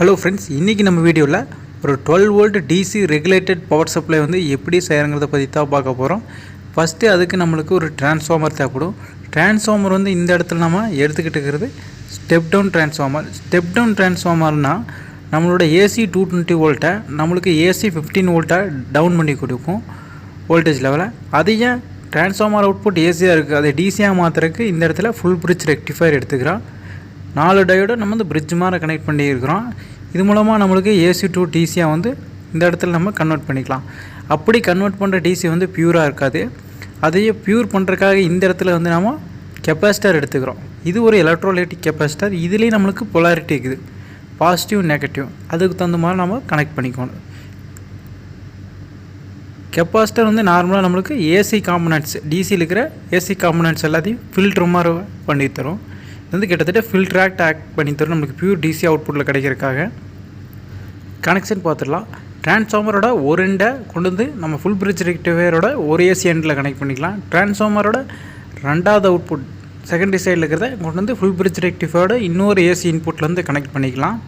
Hello friends, இன்றைக்கி நம்ம வீடியோவில் ஒரு 12 volt DC regulated power supply வந்து எப்படி செய்கிறங்கிறத பற்றி தான் பார்க்க போகிறோம். ஃபஸ்ட்டு அதுக்கு நம்மளுக்கு ஒரு டிரான்ஸ்ஃபார்மர் தேவைப்படும். டிரான்ஸ்ஃபார்மர் வந்து இந்த இடத்துல நம்ம எடுத்துக்கிட்டு இருக்கிறது step down transformer. Step down டிரான்ஸ்ஃபார்மர்னால் நம்மளோட ஏசி 220 வோல்ட்டை நம்மளுக்கு ஏசி 15 வோல்ட்டாக டவுன் பண்ணி கொடுக்கும் வோல்டேஜ் லெவலை. அதையே டிரான்ஸ்ஃபார்மர் அவுட்புட் ஏசியாக இருக்குது, அதை டிசியாக மாற்றுறதுக்கு இந்த இடத்துல ஃபுல் பிரிட்ஜ் ரெக்டிஃபையர் எடுத்துக்கிறோம். 4 டயோட நம்ம வந்து பிரிட்ஜ் மாதிரி கனெக்ட் பண்ணியிருக்கிறோம். இது மூலமாக நம்மளுக்கு ஏசி டு டிசியாக வந்து இந்த இடத்துல நம்ம கன்வெர்ட் பண்ணிக்கலாம். அப்படி கன்வெர்ட் பண்ணுற டிசி வந்து பியூராக இருக்காது. அதையே பியூர் பண்ணுறதுக்காக இந்த இடத்துல வந்து நம்ம கெப்பாசிட்டர் எடுத்துக்கிறோம். இது ஒரு எலக்ட்ரோலைட்டிக் கெப்பாசிட்டர். இதுலேயும் நம்மளுக்கு பொலாரிட்டி இருக்குது, பாசிட்டிவ் நெகட்டிவ். அதுக்கு தகுந்த மாதிரி நம்ம கனெக்ட் பண்ணிக்கணும். கெப்பாசிட்டர் வந்து நார்மலாக நம்மளுக்கு ஏசி காம்பனன்ட்ஸ், டிசியில் இருக்கிற ஏசி காம்பனன்ட்ஸ் எல்லாத்தையும் ஃபில்ட்ரு மாதிரி பண்ணி தரும். இது வந்து கிட்டத்தட்ட ஃபில்ட்ராக்ட் ஆக்ட் பண்ணி தரும் நம்மளுக்கு பியூர் டிசி அவுட்புட்டில் கிடைக்கிறதுக்காக. கனெக்ஷன் பார்த்துடலாம். டிரான்ஸ்ஃபார்மரோட ஒரு எண்டை கொண்டு வந்து நம்ம ஃபுல் பிரிட்ஜ் ரெக்டிஃபையரோட ஒரு ஏசி எண்டில் கனெக்ட் பண்ணிக்கலாம். டிரான்ஸ்ஃபார்மரோட ரெண்டாவது அவுட்புட் செகண்டரி சைடில் இருக்கிறத கொண்டு வந்து ஃபுல் பிரிட்ஜ் ரெக்டிஃபையரோட இன்னொரு ஏசி இன்புட்டில் வந்து கனெக்ட் பண்ணிக்கலாம்.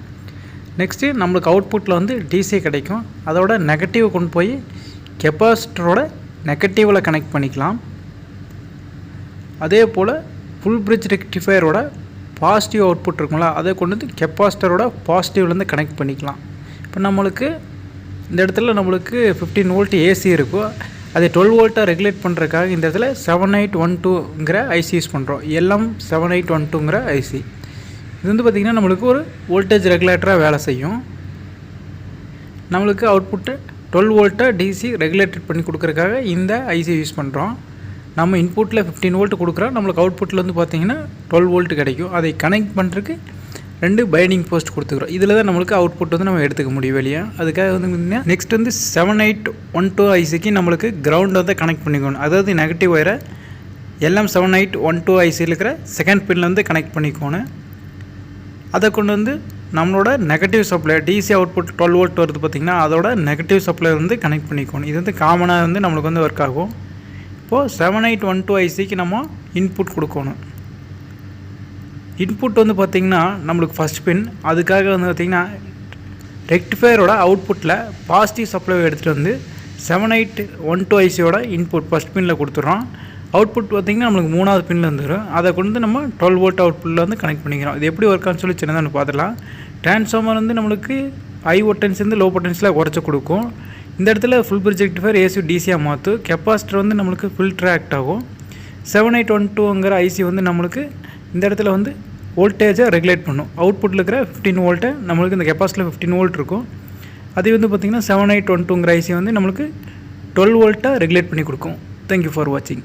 நெக்ஸ்ட்டு நம்மளுக்கு அவுட்புட்டில் வந்து டிசி கிடைக்கும். அதோட நெகட்டிவ் கொண்டு போய் கெப்பாசிட்டரோட நெகட்டிவில் கனெக்ட் பண்ணிக்கலாம். அதே போல் ஃபுல் பிரிட்ஜ் ரெக்டிஃபையரோட பாசிட்டிவ் அவுட்புட் இருக்குங்களா, அதை கொண்டு வந்து கெப்பாசிட்டரோட பாசிட்டிவ்லேருந்து கனெக்ட் பண்ணிக்கலாம். இப்போ நம்மளுக்கு இந்த இடத்துல நம்மளுக்கு 15 வோல்ட் ஏசி இருக்கும். அதை 12 வோல்ட்டாக ரெகுலேட் பண்ணுறதுக்காக இந்த இடத்துல 7812ங்கிற ஐசி யூஸ் பண்ணுறோம். எல்லாம் 7812ங்கிற ஐசி. இது வந்து பார்த்திங்கன்னா நம்மளுக்கு ஒரு வோல்டேஜ் ரெகுலேட்டராக வேலை செய்யும். நம்மளுக்கு அவுட்புட்டு 12 வோல்ட்டாக டிசி ரெகுலேட்டட் பண்ணி கொடுக்குறதுக்காக இந்த ஐசி யூஸ் பண்ணுறோம். நம்ம இன்புட்டில் 15 வோல்ட் கொடுக்குறோம், நம்மளுக்கு அவுட்புட்டில் வந்து பார்த்திங்கன்னா 12 வோல்ட் கிடைக்கும். அதை கனெக்ட் பண்ணுறதுக்கு 2 பைண்டிங் போஸ்ட் கொடுத்துக்கிறோம். இதில் தான் நம்மளுக்கு அவுட்புட் வந்து நம்ம எடுத்துக்க முடியும் வெளியே. அதுக்காக வந்து பார்த்திங்கன்னா நெக்ஸ்ட் வந்து 7812 ஐசிக்கு நம்மளுக்கு கிரவுண்ட் வந்து கனெக்ட் பண்ணிக்கணும். அதாவது நெகட்டிவ் ஒயரை எல்லாம் 7812 ஐசியில் இருக்கிற செகண்ட் பின்னில் வந்து கனெக்ட் பண்ணிக்கணும். அதை கொண்டு வந்து நம்மளோட negative supply DC output 12 volt வருது பார்த்திங்கன்னா, அதோட நெகட்டிவ் சப்ளை வந்து கனெக்ட் பண்ணிக்கணும். இது வந்து காமனாக வந்து நம்மளுக்கு வந்து ஒர்க் ஆகும். இப்போது 7812 ஐசிக்கு நம்ம இன்புட் கொடுக்கணும். இன்புட் வந்து பார்த்திங்கன்னா நம்மளுக்கு ஃபஸ்ட் பின். அதுக்காக வந்து பார்த்திங்கன்னா ரெக்டிஃபையரோட அவுட்புட்டில் பாசிட்டிவ் சப்ளை எடுத்துகிட்டு வந்து 7812 ஐசியோட இன்புட் ஃபஸ்ட் பின்னில் கொடுத்துட்றோம். அவுட்புட் பார்த்திங்கன்னா நம்மளுக்கு 3வது பின்னில் வந்துடும். அதை கொண்டு வந்து நம்ம 12 வோல்ட் அவுட்புட்டில் வந்து கனெக்ட் பண்ணிக்கிறோம். இது எப்படி ஒர்க் ஆகுன்னு சொல்லி சின்னதாக பார்த்துக்கலாம். டிரான்ஸ்ஃபார்மர் வந்து நம்மளுக்கு ஹை பொட்டன்ஸ்லேருந்து லோ பொட்டன்ஸில் குறைச்சி கொடுக்கும். இந்த இடத்துல ஃபுல் பிரிட்ஜ் ரெக்டிஃபையர் ஏசி டிசியாக மாற்றும். கெப்பாசிட்டர் வந்து நம்மளுக்கு ஃபில்டர் ஆக்ட் ஆகும். 7812ங்கிற ஐசி வந்து நம்மளுக்கு இந்த இடத்துல வந்து வோல்டேஜை ரெகுலேட் பண்ணும். அவுட்புட்டில் இருக்கிற 15 வோல்ட்டை நம்மளுக்கு இந்த கெப்பாசிட்டியில் 15 வோல்ட் இருக்கும். அதே வந்து பார்த்திங்கன்னா 7812ங்கிற ஐசி வந்து நம்மளுக்கு 12 வோல்ட்டாக ரெகுலேட் பண்ணி கொடுக்கும். தேங்க்யூ ஃபார் வாட்சிங்.